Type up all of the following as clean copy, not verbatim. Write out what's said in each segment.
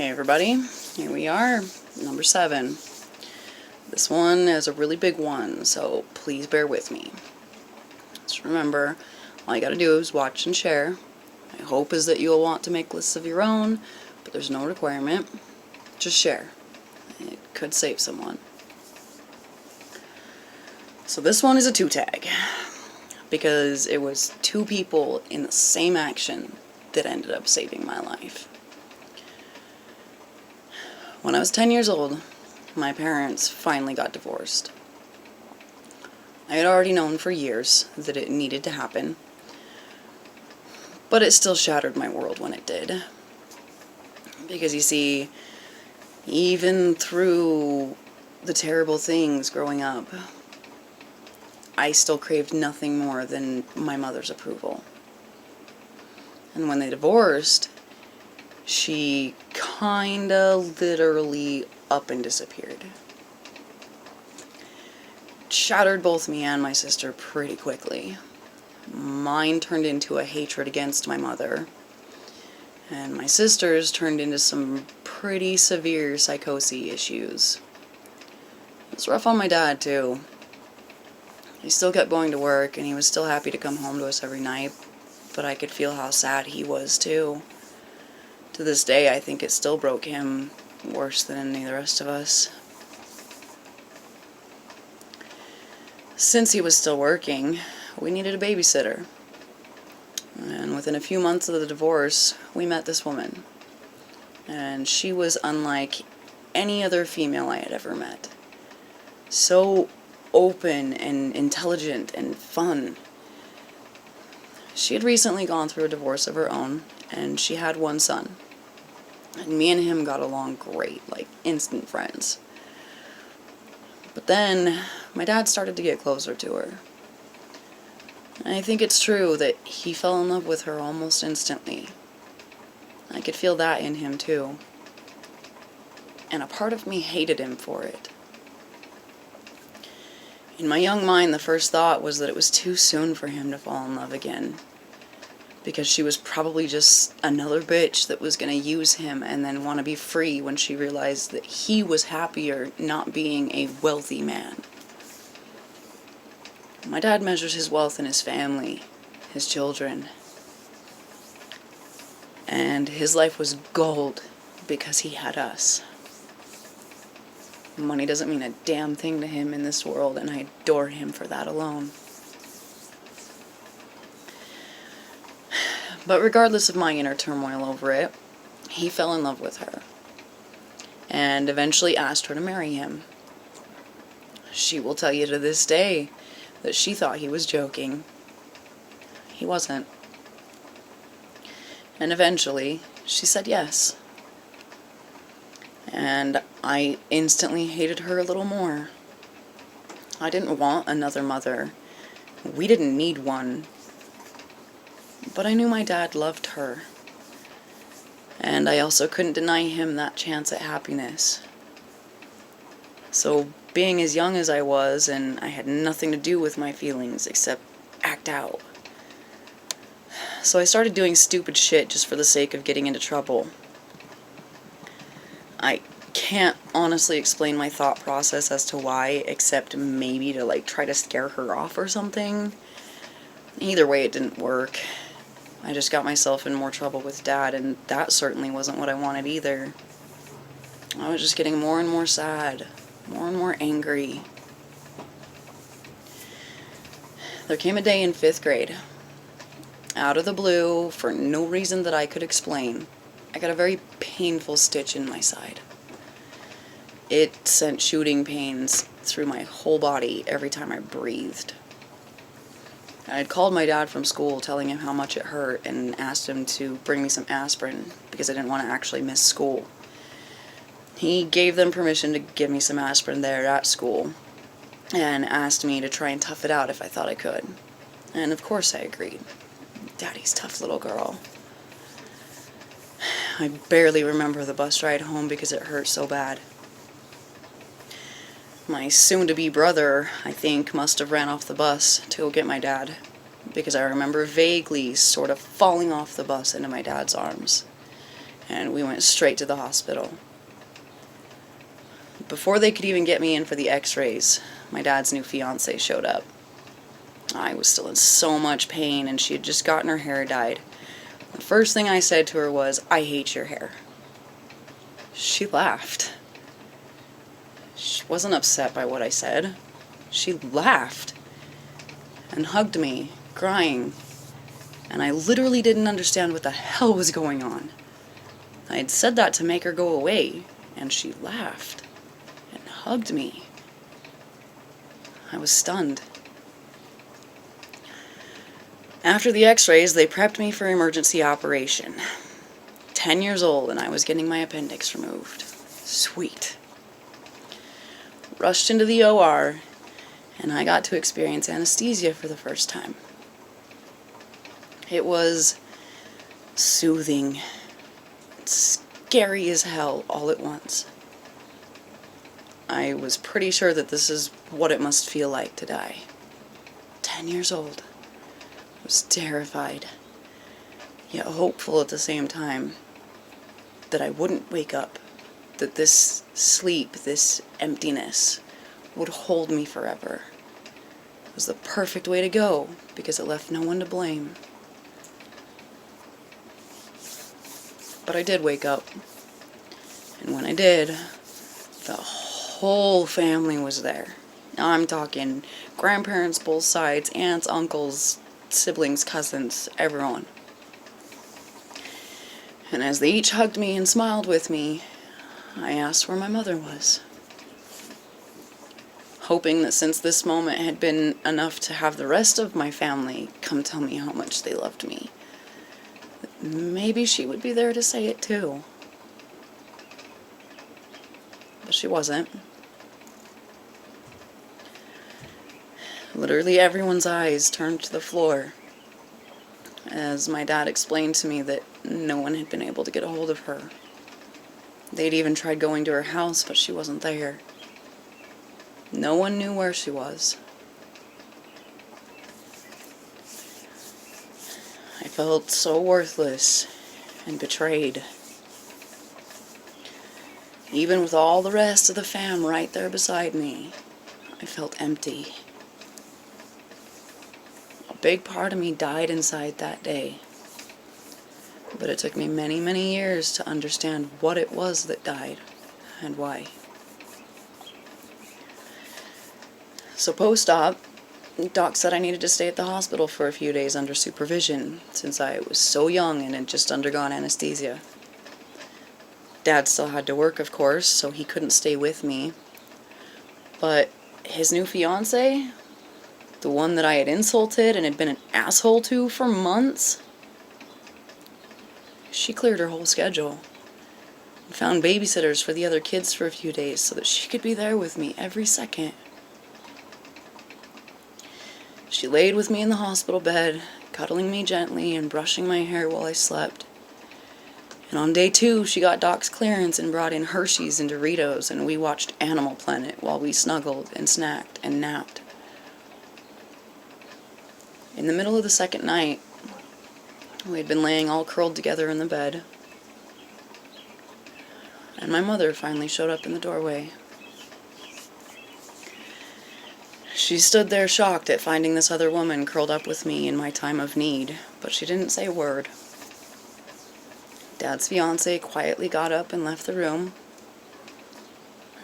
Hey everybody, here we are, number 7. This one is a really big one, so please bear with me. Just remember, all you gotta do is watch and share. My hope is that you'll want to make lists of your own, but there's no requirement. Just share. It could save someone. So this one is a 2 tag, because it was 2 people in the same action that ended up saving my life. When I was 10 years old, my parents finally got divorced. I had already known for years that it needed to happen, but it still shattered my world when it did. Because you see, even through the terrible things growing up, I still craved nothing more than my mother's approval. And when they divorced, she kinda literally up and disappeared. It shattered both me and my sister pretty quickly. Mine turned into a hatred against my mother, and my sister's turned into some pretty severe psychosis issues. It was rough on my dad too. He still kept going to work, and he was still happy to come home to us every night, but I could feel how sad he was too. To this day, I think it still broke him worse than any of the rest of us. Since he was still working, we needed a babysitter. And within a few months of the divorce, we met this woman. And she was unlike any other female I had ever met. So open and intelligent and fun. She had recently gone through a divorce of her own, and she had one son. And me and him got along great, like instant friends. But then, my dad started to get closer to her. And I think it's true that he fell in love with her almost instantly. I could feel that in him too. And a part of me hated him for it. In my young mind, the first thought was that it was too soon for him to fall in love again. Because she was probably just another bitch that was going to use him and then want to be free when she realized that he was happier not being a wealthy man. My dad measures his wealth in his family, his children. And his life was gold because he had us. Money doesn't mean a damn thing to him in this world, and I adore him for that alone. But regardless of my inner turmoil over it, he fell in love with her, and eventually asked her to marry him. She will tell you to this day that she thought he was joking. He wasn't. And eventually, she said yes. And I instantly hated her a little more. I didn't want another mother. We didn't need one. But I knew my dad loved her. And I also couldn't deny him that chance at happiness. So, being as young as I was, and I had nothing to do with my feelings except act out. So I started doing stupid shit just for the sake of getting into trouble. I can't honestly explain my thought process as to why, except maybe to try to scare her off or something. Either way, it didn't work. I just got myself in more trouble with Dad, and that certainly wasn't what I wanted either. I was just getting more and more sad, more and more angry. There came a day in 5th grade. Out of the blue, for no reason that I could explain, I got a very painful stitch in my side. It sent shooting pains through my whole body every time I breathed. I had called my dad from school telling him how much it hurt and asked him to bring me some aspirin because I didn't want to actually miss school. He gave them permission to give me some aspirin there at school and asked me to try and tough it out if I thought I could. And of course I agreed. Daddy's tough little girl. I barely remember the bus ride home because it hurt so bad. My soon-to-be brother, I think, must have ran off the bus to go get my dad, because I remember vaguely sort of falling off the bus into my dad's arms. and we went straight to the hospital. Before they could even get me in for the x-rays, my dad's new fiance showed up. I was still in so much pain, and she had just gotten her hair dyed. The first thing I said to her was, "I hate your hair." She laughed. She wasn't upset by what I said. She laughed and hugged me, crying, and I literally didn't understand what the hell was going on. I had said that to make her go away, and she laughed and hugged me. I was stunned. After the x-rays, they prepped me for emergency operation. 10 years old, and I was getting my appendix removed. Sweet. Rushed into the OR, and I got to experience anesthesia for the first time. It was soothing, scary as hell all at once. I was pretty sure that this is what it must feel like to die. 10 years old. I was terrified, yet hopeful at the same time that I wouldn't wake up, that this sleep, this emptiness, would hold me forever. It was the perfect way to go, because it left no one to blame. But I did wake up, and when I did, the whole family was there. Now I'm talking grandparents, both sides, aunts, uncles, siblings, cousins, everyone. And as they each hugged me and smiled with me, I asked where my mother was, hoping that since this moment had been enough to have the rest of my family come tell me how much they loved me, maybe she would be there to say it too. But she wasn't. Literally everyone's eyes turned to the floor as my dad explained to me that no one had been able to get a hold of her. They'd even tried going to her house, but she wasn't there. No one knew where she was. I felt so worthless and betrayed. Even with all the rest of the fam right there beside me, I felt empty. A big part of me died inside that day. But it took me many, many years to understand what it was that died and why. So post-op, Doc said I needed to stay at the hospital for a few days under supervision since I was so young and had just undergone anesthesia. Dad still had to work, of course, so he couldn't stay with me. But his new fiancée, the one that I had insulted and had been an asshole to for months, she cleared her whole schedule and found babysitters for the other kids for a few days so that she could be there with me every second. She laid with me in the hospital bed, cuddling me gently and brushing my hair while I slept. And on day 2, she got Doc's clearance and brought in Hershey's and Doritos, and we watched Animal Planet while we snuggled and snacked and napped. In the middle of the second night, we had been laying all curled together in the bed, and my mother finally showed up in the doorway. She stood there shocked at finding this other woman curled up with me in my time of need, but she didn't say a word. Dad's fiancée quietly got up and left the room,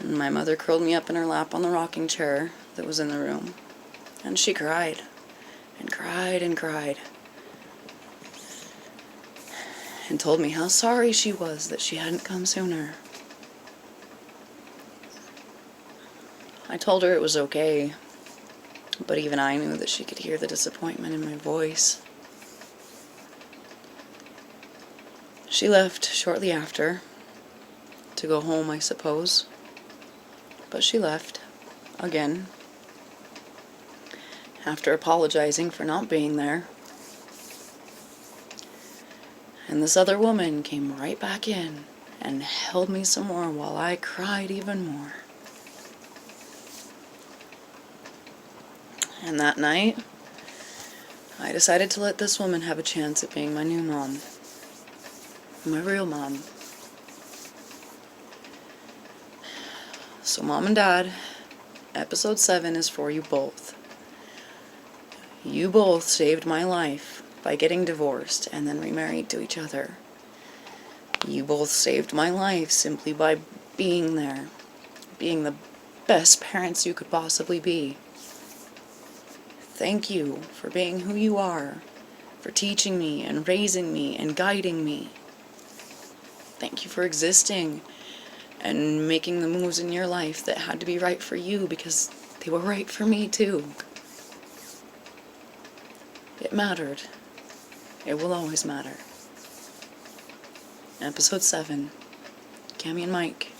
and my mother curled me up in her lap on the rocking chair that was in the room, and she cried, and cried, and cried, and told me how sorry she was that she hadn't come sooner. I told her it was okay, but even I knew that she could hear the disappointment in my voice. She left shortly after, to go home, I suppose, but she left, again, after apologizing for not being there. And this other woman came right back in and held me some more while I cried even more. And that night, I decided to let this woman have a chance at being my new mom. My real mom. So Mom and Dad, episode 7 is for you both. You both saved my life by getting divorced and then remarried to each other. You both saved my life simply by being there, being the best parents you could possibly be. Thank you for being who you are, for teaching me and raising me and guiding me. Thank you for existing and making the moves in your life that had to be right for you because they were right for me too. It mattered. It will always matter. Episode 7, Cami and Mike.